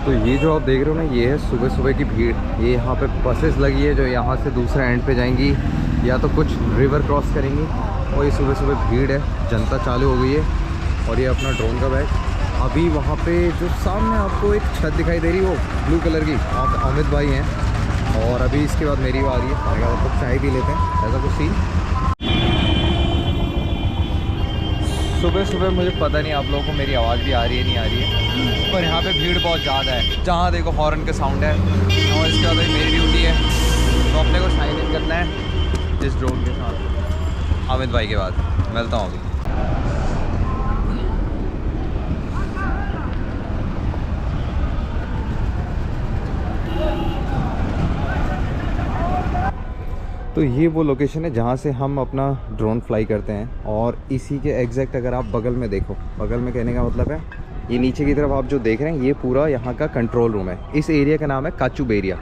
तो ये जो आप देख रहे हो ना, ये है सुबह सुबह की भीड़। ये यहाँ पे बसेस लगी है जो यहाँ से दूसरे एंड पे जाएंगी या तो कुछ रिवर क्रॉस करेंगी। और ये सुबह सुबह भीड़ है, जनता चालू हो गई है। और ये अपना ड्रोन का बैग अभी वहाँ पे जो सामने आपको एक छत दिखाई दे रही है वो ब्लू कलर की, वहाँ पे अमित भाई हैं। और अभी इसके बाद मेरी बारी है, मैंने कहा तो चाय भी लेते हैं, ऐसा कुछ सीन। सुबह सुबह मुझे पता नहीं आप लोगों को मेरी आवाज़ भी आ रही है नहीं आ रही है, पर यहाँ पे भीड़ बहुत ज़्यादा है। जहाँ देखो हॉर्न के साउंड है। और इसके बाद मेरी ड्यूटी है, तो अपने को साइन इन करना है इस ड्रोन के साथ। अमित भाई के बाद मिलता हूँ अभी। तो ये वो लोकेशन है जहाँ से हम अपना ड्रोन फ्लाई करते हैं। और इसी के एग्जैक्ट अगर आप बगल में देखो, बगल में कहने का मतलब है ये नीचे की तरफ आप जो देख रहे हैं ये पूरा यहाँ का कंट्रोल रूम है। इस एरिया का नाम है काचू एरिया।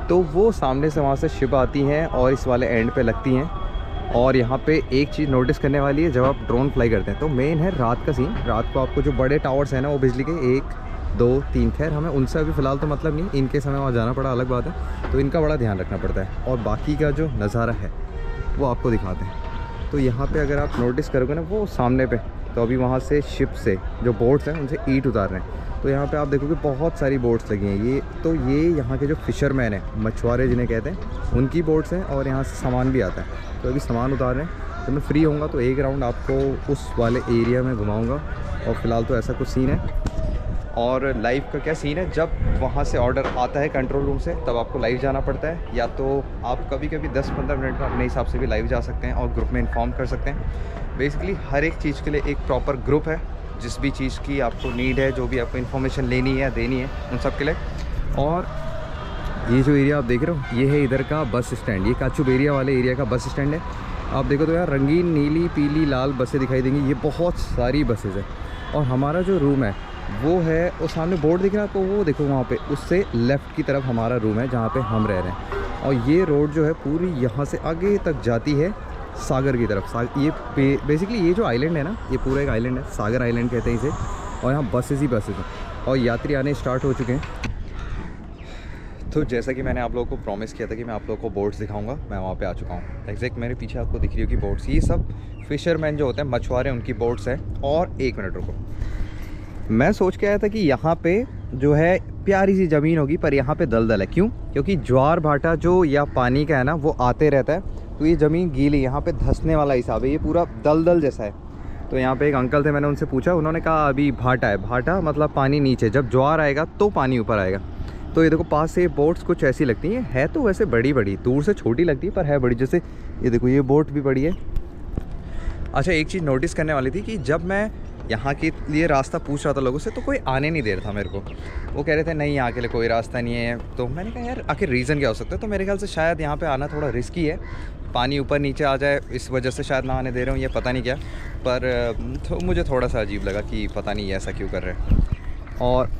तो वो सामने से वहाँ से शिप आती हैं और इस वाले एंड पे लगती हैं। और यहाँ पे एक चीज़ नोटिस करने वाली है, जब आप ड्रोन फ्लाई करते हैं तो मेन है रात का सीन। रात को आपको जो बड़े टावर्स हैं ना वो बिजली के 1 2 3, खैर हमें उनसे अभी फ़िलहाल तो मतलब नहीं, इनके समय वहाँ जाना पड़ा अलग बात है, तो इनका बड़ा ध्यान रखना पड़ता है। और बाकी का जो नज़ारा है वो आपको दिखाते हैं। तो यहाँ पे अगर आप नोटिस करोगे ना वो सामने पे, तो अभी वहाँ से शिप से जो बोट्स हैं उनसे ईंट उतार रहे हैं। तो यहाँ पे आप देखोगे बहुत सारी बोट्स लगी हैं। ये यहाँ के जो फिशरमैन हैं, मछुआरे जिन्हें कहते हैं, उनकी बोट्स हैं। और यहाँ से सामान भी आता है, तो अभी सामान उतार रहे हैं। तो मैं फ्री होऊंगा तो एक राउंड आपको उस वाले एरिया में घुमाऊँगा। और फ़िलहाल तो ऐसा कुछ सीन है। और लाइव का क्या सीन है, जब वहाँ से ऑर्डर आता है कंट्रोल रूम से तब आपको लाइव जाना पड़ता है, या तो आप कभी कभी 10-15 मिनट में अपने हिसाब से भी लाइव जा सकते हैं और ग्रुप में इन्फॉर्म कर सकते हैं। बेसिकली हर एक चीज़ के लिए एक प्रॉपर ग्रुप है, जिस भी चीज़ की आपको नीड है, जो भी आपको इन्फॉर्मेशन लेनी है या देनी है, उन सब के लिए। और ये जो एरिया आप देख रहे हो ये है इधर का बस स्टैंड। ये काचू एरिया वाले एरिया का बस स्टैंड है। आप देखो तो यार रंगीन नीली पीली लाल बसें दिखाई देंगी, ये बहुत सारी बसेज़ है। और हमारा जो रूम है वो है, वो सामने बोर्ड दिख रहा है आपको, वो देखो वहाँ पे उससे लेफ़्ट की तरफ हमारा रूम है जहाँ पे हम रह रहे हैं। और ये रोड जो है पूरी यहाँ से आगे तक जाती है सागर की तरफ। ये बेसिकली ये जो आइलैंड है ना, ये पूरा एक आइलैंड है, सागर आइलैंड कहते हैं इसे। और यहाँ बसेस ही बसेस हैं और यात्री आने स्टार्ट हो चुके हैं। तो जैसा कि मैंने आप लोगों को प्रॉमिस किया था कि मैं आप लोगों को बोट्स दिखाऊंगा, मैं वहाँ पे आ चुका हूँ। एग्जैक्ट मेरे पीछे आपको दिख रही होगी बोट्स, ये सब फिशरमैन जो होते हैं, मछुआरे, उनकी बोट्स हैं। और 1 मिनट रुको, मैं सोच के आया था कि यहाँ पे जो है प्यारी सी ज़मीन होगी, पर यहाँ पे दलदल है। क्यों? क्योंकि ज्वार भाटा जो या पानी का है ना वो आते रहता है, तो ये ज़मीन गीली, यहाँ पे धंसने वाला हिसाब है, ये पूरा दलदल जैसा है। तो यहाँ पे एक अंकल थे, मैंने उनसे पूछा, उन्होंने कहा अभी भाटा है। भाटा मतलब पानी नीचे, जब ज्वार आएगा तो पानी ऊपर आएगा। तो ये देखो पास से बोट्स कुछ ऐसी लगती हैं, है तो वैसे बड़ी बड़ी, दूर से छोटी लगती है पर है बड़ी। जैसे ये देखो ये बोट भी बड़ी है। अच्छा, एक चीज़ नोटिस करने वाली थी कि जब मैं यहाँ के लिए रास्ता पूछ रहा था लोगों से, तो कोई आने नहीं दे रहा था मेरे को। वो कह रहे थे नहीं यहाँ के लिए कोई रास्ता नहीं है। तो मैंने कहा यार आखिर रीज़न क्या हो सकता है? तो मेरे ख्याल से शायद यहाँ पे आना थोड़ा रिस्की है, पानी ऊपर नीचे आ जाए इस वजह से शायद ना आने दे रहे हूँ, ये पता नहीं क्या। पर तो मुझे थोड़ा सा अजीब लगा कि पता नहीं ऐसा क्यों कर रहे हैं। और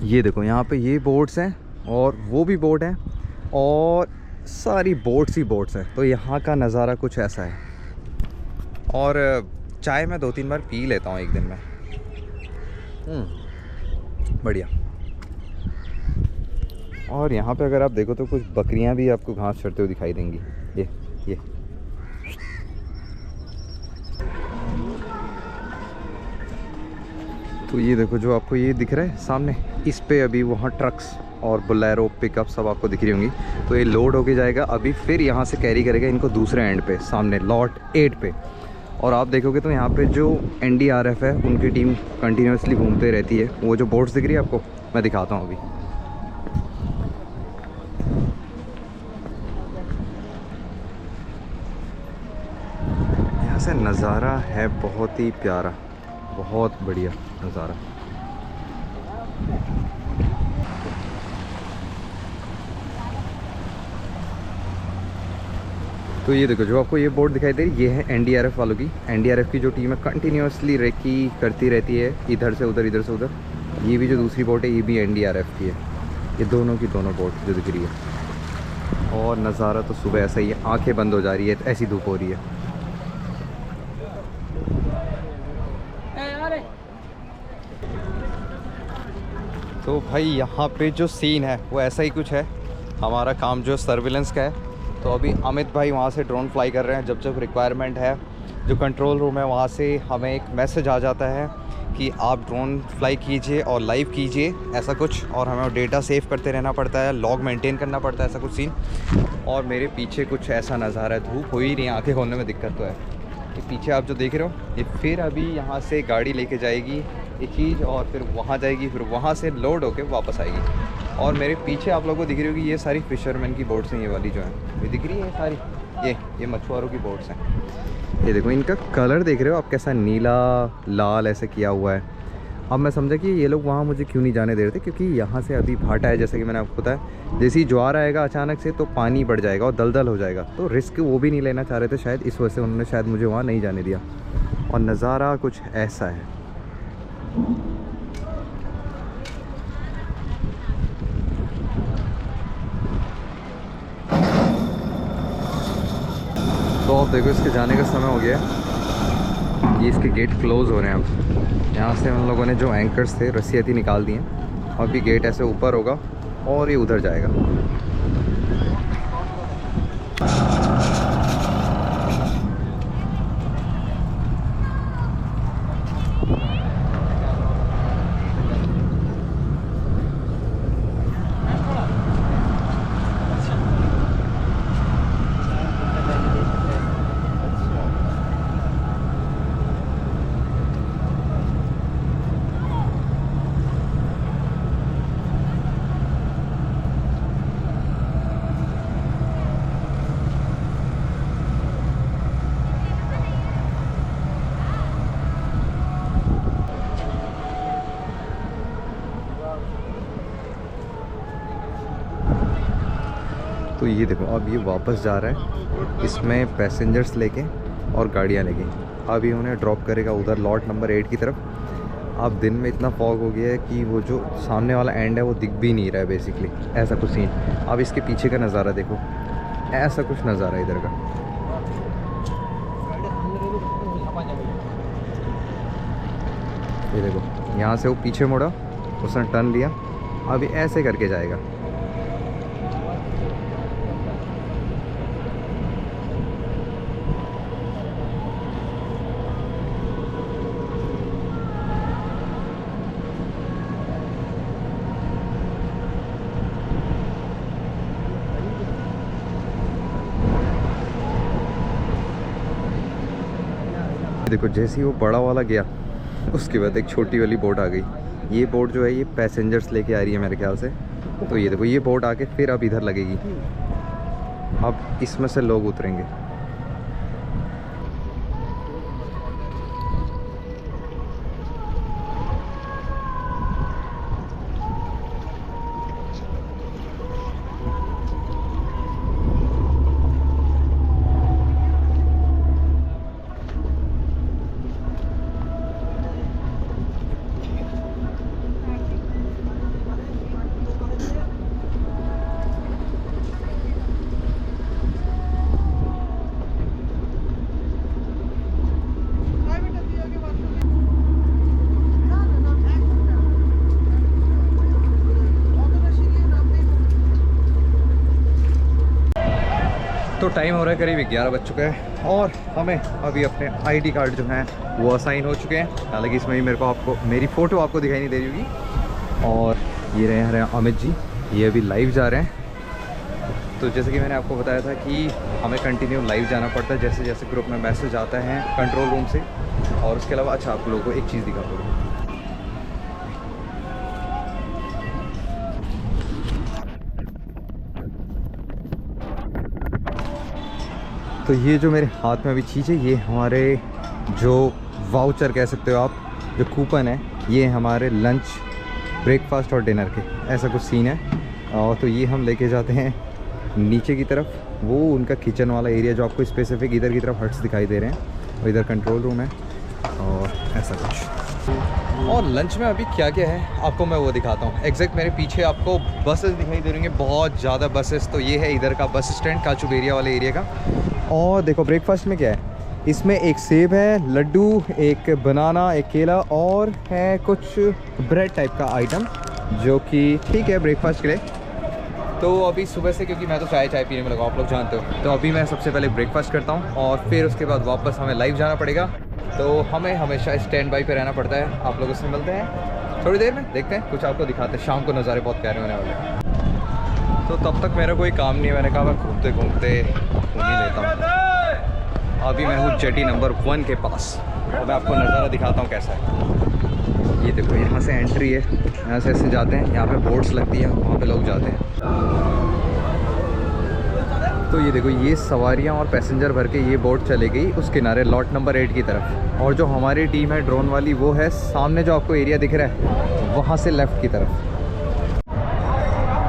ये देखो यहाँ पे ये बोट्स हैं और वो भी बोट हैं और सारी बोट्स ही बोट्स हैं। तो यहाँ का नज़ारा कुछ ऐसा है। और चाय मैं 2-3 बार पी लेता हूँ एक दिन में। बढ़िया। और यहाँ पे अगर आप देखो तो कुछ बकरियाँ भी आपको घास चरते हुए दिखाई देंगी। ये तो ये देखो जो आपको ये दिख रहा है सामने, इस पे अभी वहाँ ट्रक्स और बोलेरो पिकअप सब आपको दिख रही होंगी। तो ये लोड होके जाएगा अभी, फिर यहाँ से कैरी करेगा इनको दूसरे एंड पे, सामने लॉट 8 पे। और आप देखोगे तो यहाँ पे जो NDRF है उनकी टीम कंटिन्यूसली घूमते रहती है। वो जो बोट्स दिख रही है आपको, मैं दिखाता हूँ अभी। यहाँ से नज़ारा है बहुत ही प्यारा, बहुत बढ़िया नज़ारा। तो ये देखो जो आपको ये बोट दिखाई दे रही, ये है NDRF वालों की। NDRF की जो टीम है कंटिन्यूसली रेकी करती रहती है, इधर से उधर इधर से उधर। ये भी जो दूसरी बोट है ये भी NDRF की है। ये दोनों की दोनों बोट जो दिख रही है। और नज़ारा तो सुबह ऐसा ही है, आंखें बंद हो जा रही है, ऐसी धूप हो रही है। तो भाई यहाँ पे जो सीन है वो ऐसा ही कुछ है। हमारा काम जो सर्विलेंस का है, तो अभी अमित भाई वहाँ से ड्रोन फ्लाई कर रहे हैं। जब जब रिक्वायरमेंट है, जो कंट्रोल रूम है वहाँ से हमें एक मैसेज आ जाता है कि आप ड्रोन फ्लाई कीजिए और लाइव कीजिए, ऐसा कुछ। और हमें डेटा सेव करते रहना पड़ता है, लॉग मेंटेन करना पड़ता है, ऐसा कुछ सीन। और मेरे पीछे कुछ ऐसा नज़ारा है, धूप हो ही नहीं, आंखें खोलने में दिक्कत तो है। ये पीछे आप जो देख रहे हो, ये फिर अभी यहाँ से गाड़ी लेके जाएगी ये चीज़, और फिर वहाँ जाएगी, फिर वहाँ से लोड होके वापस आएगी। और मेरे पीछे आप लोगों को दिख रही होगी, ये सारी फिशरमैन की बोट्स हैं, ये वाली जो है, ये दिख रही है सारी, ये मछुआरों की बोट्स हैं। ये देखो, इनका कलर देख रहे हो आप, कैसा नीला लाल ऐसे किया हुआ है। अब मैं समझा कि ये लोग वहाँ मुझे क्यों नहीं जाने दे रहे थे, क्योंकि यहाँ से अभी भाटा है, जैसे कि मैंने आपको बताया। जैसे ही ज्वार आएगा अचानक से तो पानी बढ़ जाएगा और दलदल हो जाएगा, तो रिस्क वो भी नहीं लेना चाह रहे थे शायद, इस वजह से उन्होंने शायद मुझे वहाँ नहीं जाने दिया। और नज़ारा कुछ ऐसा है। तो आप देखो, इसके जाने का समय हो गया है, ये इसके गेट क्लोज़ हो रहे हैं अब। यहाँ से हम लोगों ने जो एंकर्स थे, रस्सियाँ थी, निकाल दी हैं। अभी गेट ऐसे ऊपर होगा और ये उधर जाएगा। तो ये देखो, अब ये वापस जा रहा है, इसमें पैसेंजर्स लेके और गाड़ियाँ लेके। अभी उन्हें ड्रॉप करेगा उधर लॉट नंबर 8 की तरफ। अब दिन में इतना फॉग हो गया है कि वो जो सामने वाला एंड है वो दिख भी नहीं रहा है बेसिकली, ऐसा कुछ सीन। अब इसके पीछे का नज़ारा देखो, ऐसा कुछ नज़ारा इधर का। ये देखो, यहाँ से वो पीछे मुड़ा, उसने टर्न लिया, अभी ऐसे करके जाएगा। देखो, जैसे ही वो बड़ा वाला गया, उसके बाद एक छोटी वाली बोट आ गई। ये बोट जो है ये पैसेंजर्स लेके आ रही है मेरे ख्याल से। तो ये देखो, ये बोट आके फिर अब इधर लगेगी, अब इसमें से लोग उतरेंगे। तो टाइम हो रहा है करीब 11 बज चुका है और हमें अभी अपने आईडी कार्ड जो हैं वो असाइन हो चुके हैं। हालांकि इसमें भी मेरी फ़ोटो आपको दिखाई नहीं दे रही होगी। और ये रहे अमित जी, ये अभी लाइव जा रहे हैं। तो जैसे कि मैंने आपको बताया था कि हमें कंटिन्यू लाइव जाना पड़ता है जैसे जैसे ग्रुप में मैसेज आता है कंट्रोल रूम से। और उसके अलावा अच्छा, आप लोगों को एक चीज़ दिखा दूँ, तो ये जो मेरे हाथ में अभी चीज़ है, ये हमारे जो वाउचर कह सकते हो आप, जो कूपन है, ये हमारे लंच, ब्रेकफास्ट और डिनर के, ऐसा कुछ सीन है। और तो ये हम लेके जाते हैं नीचे की तरफ, वो उनका किचन वाला एरिया जो आपको स्पेसिफिक इधर की तरफ हट्स दिखाई दे रहे हैं, और इधर कंट्रोल रूम है और ऐसा कुछ। और लंच में अभी क्या क्या है आपको मैं वो दिखाता हूँ। एग्जैक्ट मेरे पीछे आपको बसेस दिखाई दे रही हैं, बहुत ज़्यादा बसेस। तो ये है इधर का बस स्टैंड, काचुबेरिया वाले एरिया का। और देखो ब्रेकफास्ट में क्या है, इसमें एक सेब है, लड्डू, एक बनाना, एक केला और है कुछ ब्रेड टाइप का आइटम। जो कि ठीक है ब्रेकफास्ट के लिए। तो अभी सुबह से, क्योंकि मैं तो चाय पीने में लगा, आप लोग जानते हो, तो अभी मैं सबसे पहले ब्रेकफास्ट करता हूँ और फिर उसके बाद वापस हमें लाइव जाना पड़ेगा। तो हमें हमेशा स्टैंड बाई पे रहना पड़ता है। आप लोगों से मिलते हैं थोड़ी देर में, देखते हैं कुछ आपको दिखाते हैं। शाम को नज़ारे बहुत प्यारे होने वाले हैं। तो तब तक मेरा कोई काम नहीं है, मैंने कहा मैं घूमते घूमते घूम ही लेता हूँ। अभी मैं हूँ जेटी नंबर 1 के पास और मैं आपको नज़ारा दिखाता हूँ कैसा है। ये देखो, यहाँ से एंट्री है, यहाँ से ऐसे जाते हैं, यहाँ पे बोट्स लगती हैं, वहाँ पे लोग जाते हैं। तो ये देखो, ये सवारियाँ और पैसेंजर भर के ये बोट चले गई उस किनारे लॉट नंबर 8 की तरफ। और जो हमारी टीम है ड्रोन वाली, वो है सामने जो आपको एरिया दिख रहा है वहाँ से लेफ़्ट की तरफ।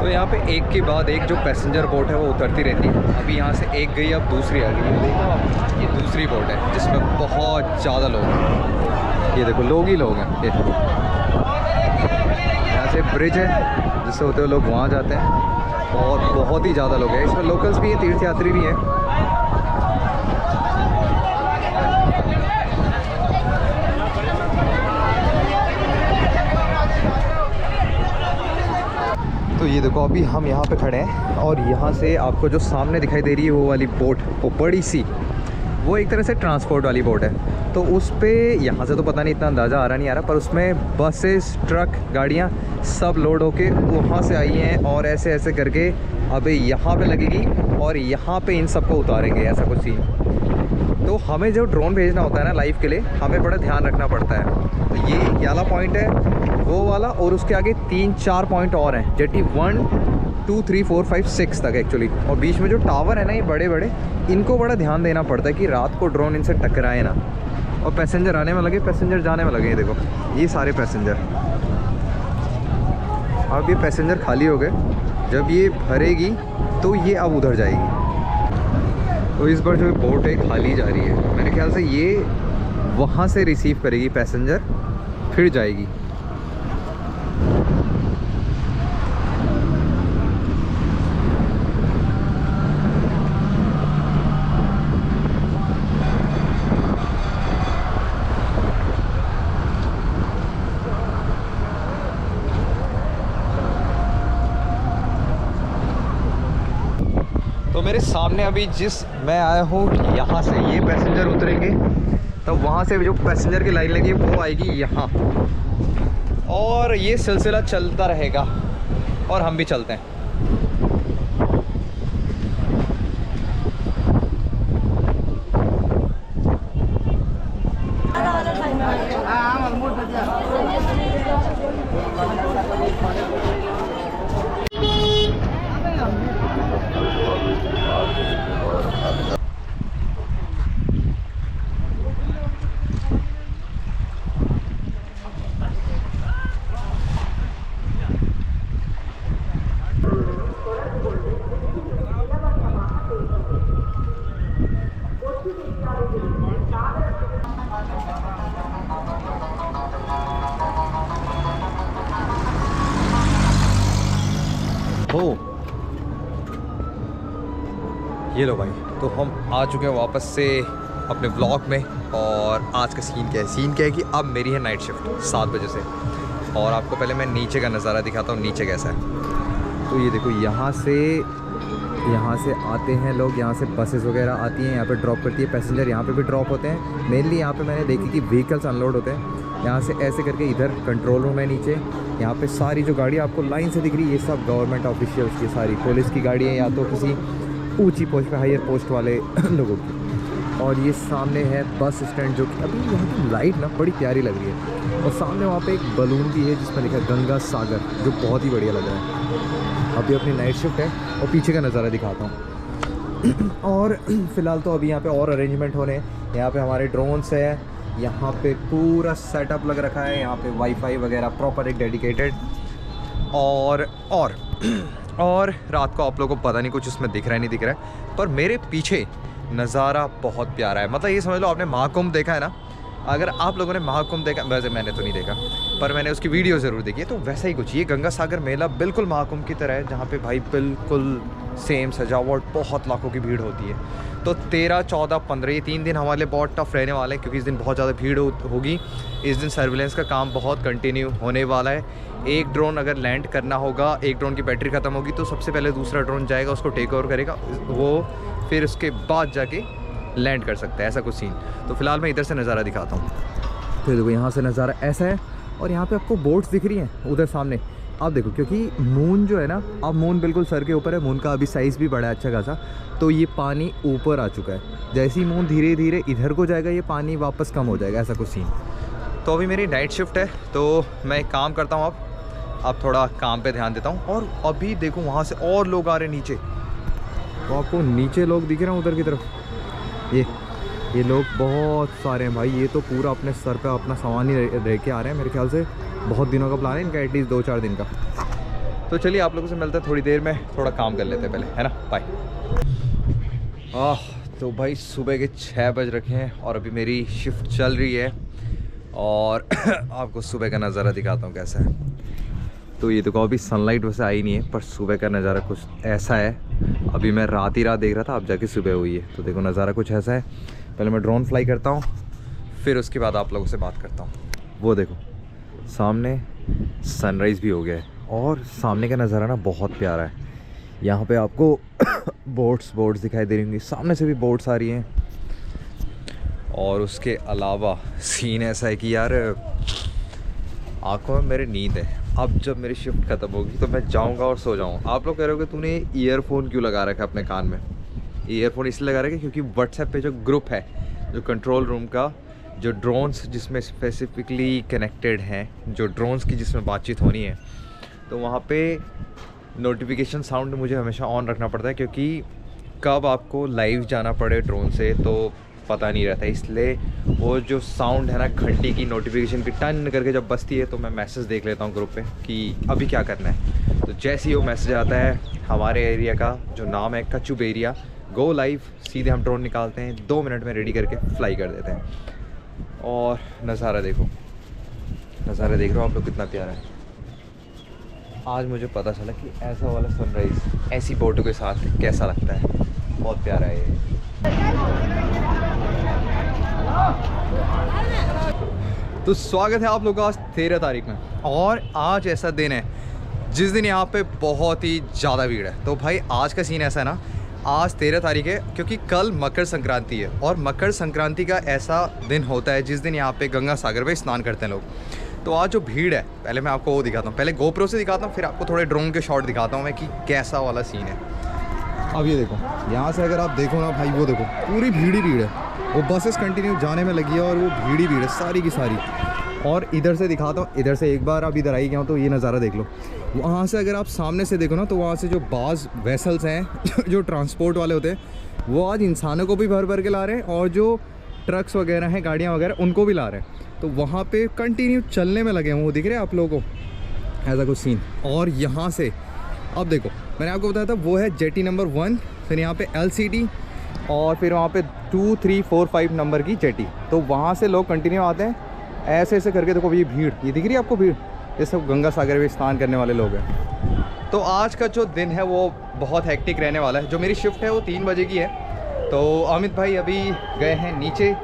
तो यहाँ पे एक के बाद एक जो पैसेंजर बोट है वो उतरती रहती है। अभी यहाँ से एक गई, अब दूसरी आ गई। देखो आप, ये दूसरी बोट है जिसमें बहुत ज़्यादा लोग हैं। ये देखो, लोग ही लोग हैं। ये यहाँ से ब्रिज है जिससे होते हुए लोग वहाँ जाते हैं और बहुत ही ज़्यादा लोग हैं। इसमें लोकल्स भी हैं, तीर्थयात्री भी हैं। तो ये देखो, अभी हम यहाँ पे खड़े हैं और यहाँ से आपको जो सामने दिखाई दे रही है वो वाली बोट, वो बड़ी सी, वो एक तरह से ट्रांसपोर्ट वाली बोट है। तो उस पे यहाँ से तो पता नहीं, इतना अंदाज़ा आ रहा नहीं आ रहा, पर उसमें बसेस, ट्रक, गाड़ियाँ सब लोड होके वहाँ से आई हैं और ऐसे ऐसे करके अभी यहाँ पे लगेगी और यहाँ पे इन सबको उतारेंगे, ऐसा कुछ सीन। तो हमें जो ड्रोन भेजना होता है ना लाइव के लिए, हमें बड़ा ध्यान रखना पड़ता है। तो ये वाला पॉइंट है, वो वाला, और उसके आगे 3-4 पॉइंट और हैं, जेटी 1, 2, 3, 4, 5, 6 तक एक्चुअली। और बीच में जो टावर है ना, ये बड़े बड़े, इनको बड़ा ध्यान देना पड़ता है कि रात को ड्रोन इनसे टकराए ना। और पैसेंजर आने में लगे, पैसेंजर जाने में लगे। ये देखो, ये सारे पैसेंजर, अब ये पैसेंजर खाली हो गए। जब ये भरेगी तो ये अब उधर जाएगी। तो इस बार जो बोट है खाली जा रही है, मेरे ख्याल से ये वहाँ से रिसीव करेगी पैसेंजर, फिर जाएगी। तो मेरे सामने अभी जिस मैं आया हूँ, यहाँ से ये पैसेंजर उतरेंगे, तब वहाँ से जो पैसेंजर की लाइन लगी है वो आएगी यहाँ, और ये सिलसिला चलता रहेगा और हम भी चलते हैं। हो ये लो भाई, तो हम आ चुके हैं वापस से अपने व्लॉग में। और आज का सीन क्या है? सीन क्या है कि अब मेरी है नाइट शिफ्ट 7 बजे से, और आपको पहले मैं नीचे का नज़ारा दिखाता हूँ, नीचे कैसा है। तो ये देखो, यहाँ से आते हैं लोग, यहाँ से बसेस वगैरह आती हैं, यहाँ पे ड्रॉप करती है पैसेंजर, यहाँ पे भी ड्रॉप होते हैं। मेनली यहाँ पे मैंने देखी कि व्हीकल्स अनलोड होते हैं। यहाँ से ऐसे करके इधर कंट्रोल रूम है नीचे, यहाँ पे सारी जो गाड़ियाँ आपको लाइन से दिख रही है, ये सब गवर्नमेंट ऑफिशियल्स की, सारी पुलिस की गाड़ियाँ या तो किसी ऊंची पोस्ट पे, हायर पोस्ट वाले लोगों की। और ये सामने है बस स्टैंड, जो कि अभी यहाँ की लाइट ना बड़ी प्यारी लग रही है। और सामने वहाँ पे एक बलून भी है जिसमें लिखा है गंगा सागर, जो बहुत ही बढ़िया लग रहा है। अभी अपनी नाइट शिफ्ट है और पीछे का नज़ारा दिखाता हूँ। और फ़िलहाल तो अभी यहाँ पे और अरेंजमेंट हो रहे हैं। यहाँ पे हमारे ड्रोन्स है, यहाँ पे पूरा सेटअप लग रखा है, यहाँ पे वाईफाई वगैरह प्रॉपर एक डेडिकेटेड। और रात को आप लोगों को पता नहीं कुछ उसमें दिख रहा है नहीं दिख रहा है, पर मेरे पीछे नज़ारा बहुत प्यारा है। मतलब ये समझ लो, आपने महाकुंभ देखा है ना, अगर आप लोगों ने महाकुंभ देखा, वैसे मैंने तो नहीं देखा पर मैंने उसकी वीडियो ज़रूर देखी है, तो वैसा ही कुछ ये गंगा सागर मेला बिल्कुल महाकुंभ की तरह है, जहाँ पे भाई बिल्कुल सेम सजावट, बहुत लाखों की भीड़ होती है। तो 13, 14, 15 ये 3 दिन हमारे लिए बहुत टफ रहने वाले हैं, क्योंकि इस दिन बहुत ज़्यादा भीड़ होगी। इस दिन सर्विलेंस का काम बहुत कंटिन्यू होने वाला है। एक ड्रोन अगर लैंड करना होगा, एक ड्रोन की बैटरी ख़त्म होगी तो सबसे पहले दूसरा ड्रोन जाएगा, उसको टेक ओवर करेगा वो, फिर उसके बाद जाके लैंड कर सकता है, ऐसा कुछ सीन। तो फिलहाल मैं इधर से नज़ारा दिखाता हूँ। तो देखो यहाँ से नज़ारा ऐसा है, और यहाँ पे आपको बोट्स दिख रही हैं उधर सामने। आप देखो, क्योंकि मून जो है ना, अब मून बिल्कुल सर के ऊपर है, मून का अभी साइज़ भी बड़ा है अच्छा खासा, तो ये पानी ऊपर आ चुका है। जैसे ही मून धीरे धीरे इधर को जाएगा, ये पानी वापस कम हो जाएगा, ऐसा कुछ सीन। तो अभी मेरी नाइट शिफ्ट है, तो मैं एक काम करता हूँ, अब थोड़ा काम पे ध्यान देता हूँ। और अभी देखो वहाँ से और लोग आ रहे हैं नीचे, तो आपको नीचे लोग दिख रहे हैं उधर की तरफ, ये लोग बहुत सारे हैं भाई। ये तो पूरा अपने सर पे अपना सामान ही रह के आ रहे हैं, मेरे ख्याल से बहुत दिनों का प्लान है इनका, एटलीस्ट 2-4 दिन का। तो चलिए आप लोगों से मिलते हैं थोड़ी देर में, थोड़ा काम कर लेते हैं पहले, है ना, बाय। तो भाई सुबह के 6 बज रखे हैं और अभी मेरी शिफ्ट चल रही है, और आपको सुबह का नज़ारा दिखाता हूँ कैसा है। तो ये देखो, अभी सनलाइट वैसे आई नहीं है, पर सुबह का नज़ारा कुछ ऐसा है। अभी मैं रात ही रात देख रहा था, अब जाके सुबह हुई है। तो देखो नज़ारा कुछ ऐसा है। पहले मैं ड्रोन फ्लाई करता हूँ, फिर उसके बाद आप लोगों से बात करता हूँ। वो देखो सामने सनराइज़ भी हो गया है, और सामने का नज़ारा ना बहुत प्यारा है। यहाँ पे आपको बोट्स दिखाई दे रही होंगी, सामने से भी बोट्स आ रही हैं। और उसके अलावा सीन ऐसा है कि यार आँखों में मेरे नींद है। अब जब मेरी शिफ्ट ख़त्म होगी तो मैं जाऊँगा और सो जाऊँगा। आप लोग कह रहे हो कि तूने ईयरफोन क्यों लगा रखा है अपने कान में? ईयरफोन इसलिए लगा रखा है क्योंकि व्हाट्सएप पे जो ग्रुप है, जो कंट्रोल रूम का, जो ड्रोन्स जिसमें स्पेसिफिकली कनेक्टेड हैं, जो ड्रोन्स की जिसमें बातचीत होनी है, तो वहाँ पे नोटिफिकेशन साउंड मुझे हमेशा ऑन रखना पड़ता है, क्योंकि कब आपको लाइव जाना पड़े ड्रोन से तो पता नहीं रहता। इसलिए वो जो साउंड है ना, घंटी की नोटिफिकेशन की टन करके जब बजती है, तो मैं मैसेज देख लेता हूँ ग्रुप पे कि अभी क्या करना है। तो जैसे ही वो मैसेज आता है, हमारे एरिया का जो नाम है कचुब एरिया, गो लाइव, सीधे हम ड्रोन निकालते हैं, 2 मिनट में रेडी करके फ्लाई कर देते हैं। और नज़ारा देखो, नज़ारा देख रहे हो आप लोग कितना प्यारा है। आज मुझे पता चला कि ऐसा वाला सनराइज़ ऐसी बोटों के साथ कैसा लगता है, बहुत प्यारा है ये। तो स्वागत है आप लोगों का आज 13 तारीख में, और आज ऐसा दिन है जिस दिन यहाँ पे बहुत ही ज़्यादा भीड़ है। तो भाई आज का सीन ऐसा है ना, आज 13 तारीख है क्योंकि कल मकर संक्रांति है, और मकर संक्रांति का ऐसा दिन होता है जिस दिन यहाँ पे गंगा सागर पे स्नान करते हैं लोग। तो आज जो भीड़ है, पहले मैं आपको वो दिखाता हूँ, पहले गोप्रो से दिखाता हूँ, फिर आपको थोड़े ड्रोन के शॉट दिखाता हूँ मैं कि कैसा वाला सीन है। अब ये देखो, यहाँ से अगर आप देखो ना भाई, वो देखो पूरी भीड़ ही भीड़ है, वो बसेस कंटिन्यू जाने में लगी है, और वो भीड़ ही भीड़ है सारी की सारी। और इधर से दिखाता हूँ, इधर से एक बार आप इधर आई गया हूँ तो ये नज़ारा देख लो। वहाँ से अगर आप सामने से देखो ना, तो वहाँ से जो बाज़ वेसल्स हैं जो ट्रांसपोर्ट वाले होते हैं, वो आज इंसानों को भी भर भर के ला रहे हैं, और जो ट्रक्स वगैरह हैं, गाड़ियाँ वगैरह, उनको भी ला रहे हैं। तो वहाँ पे कंटिन्यू चलने में लगे हैं, वो दिख रहे हैं आप लोगों को, ऐसा कुछ सीन। और यहाँ से अब देखो, मैंने आपको बताया था वो है जेटी नंबर 1, फिर यहाँ पे LCT, और फिर वहाँ पे 2, 3, 4, 5 नंबर की जेटी। तो वहाँ से लोग कंटिन्यू आते हैं ऐसे ऐसे करके। देखो ये भीड़, ये दिख रही है आपको भीड़, ये सब गंगा सागर में स्नान करने वाले लोग हैं। तो आज का जो दिन है वो बहुत हेक्टिक रहने वाला है। जो मेरी शिफ्ट है वो 3 बजे की है। तो अमित भाई अभी गए हैं नीचे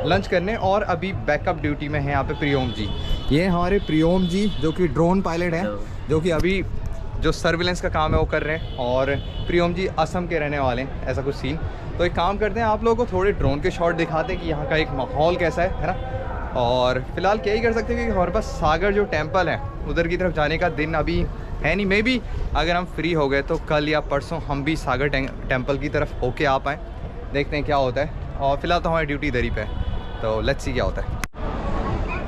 लंच करने, और अभी बैकअप ड्यूटी में है यहाँ पे प्रियोम जी। ये हमारे प्रियोम जी जो कि ड्रोन पायलट हैं, जो कि अभी जो सर्विलेंस का काम है वो कर रहे हैं। और प्रियोम जी असम के रहने वाले हैं, ऐसा कुछ सीन। तो एक काम करते हैं, आप लोगों को थोड़े ड्रोन के शॉट दिखाते हैं कि यहाँ का एक माहौल कैसा है ना। और फिलहाल क्या ही कर सकते हैं, क्योंकि हमारे पास सागर जो टेम्पल है उधर की तरफ जाने का दिन अभी है नहीं। मे बी अगर हम फ्री हो गए तो कल या परसों हम भी सागर टेम्पल की तरफ होके आ पाएँ, देखते हैं क्या होता है। और फिलहाल तो हमारी ड्यूटी इधर ही पे है, तो लेट्स सी क्या होता है।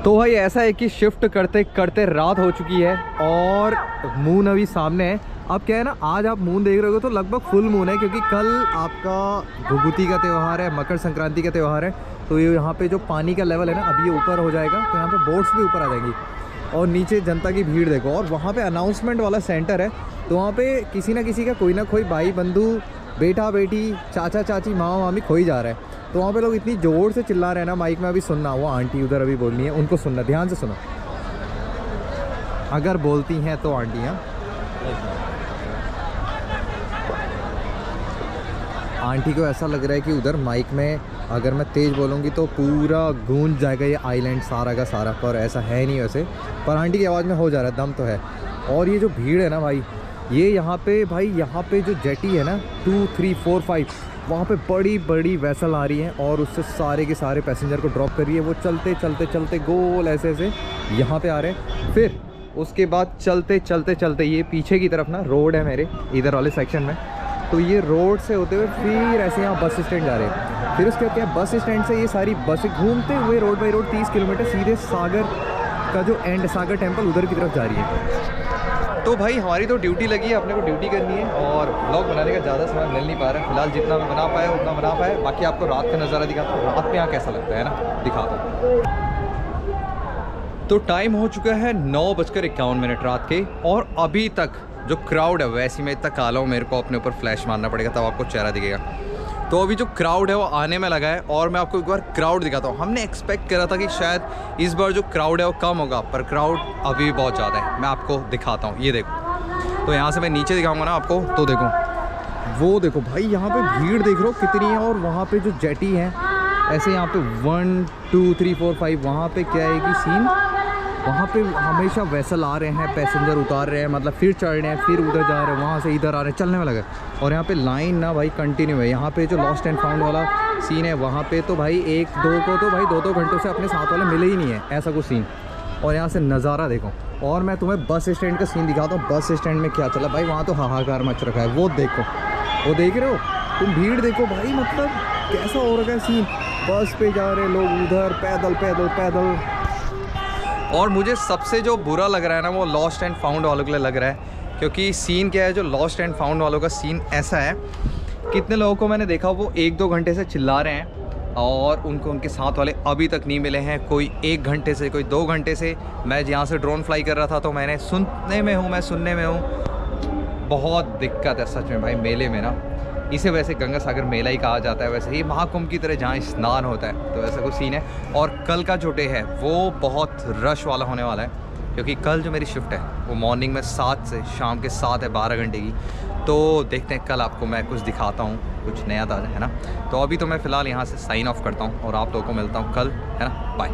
तो भाई ऐसा है कि शिफ्ट करते करते रात हो चुकी है, और मून अभी सामने है। अब क्या है ना, आज आप मून देख रहे हो तो लगभग फुल मून है, क्योंकि कल आपका भुगुती का त्यौहार है, मकर संक्रांति का त्यौहार है। तो ये यहाँ पे जो पानी का लेवल है ना, अभी ये ऊपर हो जाएगा, तो यहाँ पे बोट्स भी ऊपर आ जाएंगी। और नीचे जनता की भीड़ देखो, और वहाँ पे अनाउंसमेंट वाला सेंटर है, तो वहाँ पे किसी ना किसी का कोई ना कोई भाई बंधु, बेटा बेटी, चाचा चाची, मामा मामी खोई जा रहा है। तो वहाँ पे लोग इतनी ज़ोर से चिल्ला रहे हैं ना माइक में, अभी सुनना, वो आंटी उधर अभी बोलनी है, उनको सुनना, ध्यान से सुनो, अगर बोलती हैं तो आंटियाँ। आंटी को ऐसा लग रहा है कि उधर माइक में अगर मैं तेज़ बोलूँगी तो पूरा गूंज जाएगा ये आइलैंड सारा का सारा, पर ऐसा है नहीं वैसे, पर आंटी की आवाज़ में हो जा रहा है, दम तो है। और ये जो भीड़ है ना भाई, ये यहाँ पे भाई, यहाँ पे जो जेटी है ना 2, 3, 4, 5, वहाँ पे बड़ी बड़ी वेसल आ रही है और उससे सारे के सारे पैसेंजर को ड्रॉप कर रही है। वो चलते चलते चलते गोल ऐसे ऐसे यहाँ पे आ रहे हैं, फिर उसके बाद चलते चलते चलते ये पीछे की तरफ ना रोड है मेरे इधर वाले सेक्शन में, तो ये रोड से होते हुए फिर ऐसे यहाँ बस स्टैंड जा रहे हैं। फिर उसके बाद बस स्टैंड से ये सारी बसें घूमते हुए रोड बाई रोड 30 किलोमीटर सीधे सागर का जो एंड, सागर टेम्पल, उधर की तरफ जा रही है। तो भाई हमारी तो ड्यूटी लगी है, अपने को ड्यूटी करनी है और ब्लॉग बनाने का ज़्यादा समय मिल नहीं पा रहा है। फिलहाल जितना मैं बना पाया उतना बना पाया, बाकी आपको रात का नज़ारा दिखाता हूँ, रात में यहाँ कैसा लगता है ना, दिखाता हूँ। तो टाइम हो चुका है 9:51 रात के, और अभी तक जो क्राउड है, वैसे मैं इतना काला हूँ, मेरे को अपने ऊपर फ्लैश मारना पड़ेगा तब आपको चेहरा दिखेगा। तो अभी जो क्राउड है वो आने में लगा है, और मैं आपको एक बार क्राउड दिखाता हूँ। हमने एक्सपेक्ट करा था कि शायद इस बार जो क्राउड है वो कम होगा, पर क्राउड अभी भी बहुत ज़्यादा है। मैं आपको दिखाता हूँ, ये देखो, तो यहाँ से मैं नीचे दिखाऊंगा ना आपको, तो देखो, वो देखो भाई, यहाँ पे भीड़ देख रहे हो कितनी है, और वहाँ पे जो जेटी है ऐसे यहाँ पे 1, 2, 3, 4, 5, वहाँ पे क्या है कि सीन, वहाँ पे हमेशा वेसल आ रहे हैं, पैसेंजर उतार रहे हैं, मतलब फिर चढ़ रहे हैं, फिर उधर जा रहे हैं, वहाँ से इधर आ रहे हैं, चलने में लगा। और यहाँ पे लाइन ना भाई कंटिन्यू है। यहाँ पे जो लॉस्ट एंड फाउंड वाला सीन है, वहाँ पे तो भाई 1-2 को तो भाई 2-2 घंटों से अपने साथ वाले मिले ही नहीं है, ऐसा कुछ सीन। और यहाँ से नज़ारा देखो। और मैं तुम्हें बस स्टैंड का सीन दिखाता हूँ। बस स्टैंड में क्या चला भाई, वहाँ तो हाहाकार मच रखा है। वो देखो, वो देख रहे हो तुम, भीड़ देखो भाई, मतलब कैसा हो रखा है सीन। बस पे जा रहे लोग, उधर पैदल पैदल पैदल। और मुझे सबसे जो बुरा लग रहा है ना, वो लॉस्ट एंड फाउंड वालों के लिए लग रहा है, क्योंकि सीन क्या है, जो लॉस्ट एंड फाउंड वालों का सीन ऐसा है, कितने लोगों को मैंने देखा वो 1-2 घंटे से चिल्ला रहे हैं और उनको उनके साथ वाले अभी तक नहीं मिले हैं। कोई 1 घंटे से, कोई 2 घंटे से। मैं यहाँ से ड्रोन फ्लाई कर रहा था तो मैंने सुनने में हूँ बहुत दिक्कत है सच में भाई मेले में ना। इसे वैसे गंगा सागर मेला ही कहा जाता है, वैसे ही महाकुंभ की तरह जहाँ स्नान होता है, तो ऐसा कुछ सीन है। और कल का जो डे है वो बहुत रश वाला होने वाला है, क्योंकि कल जो मेरी शिफ्ट है वो मॉर्निंग में 7 से शाम के 7 है, 12 घंटे की। तो देखते हैं, कल आपको मैं कुछ दिखाता हूँ, कुछ नया ताज़ा, है ना। तो अभी तो मैं फ़िलहाल यहाँ से साइन ऑफ करता हूँ और आप लोगों को मिलता हूँ कल, है ना। बाय।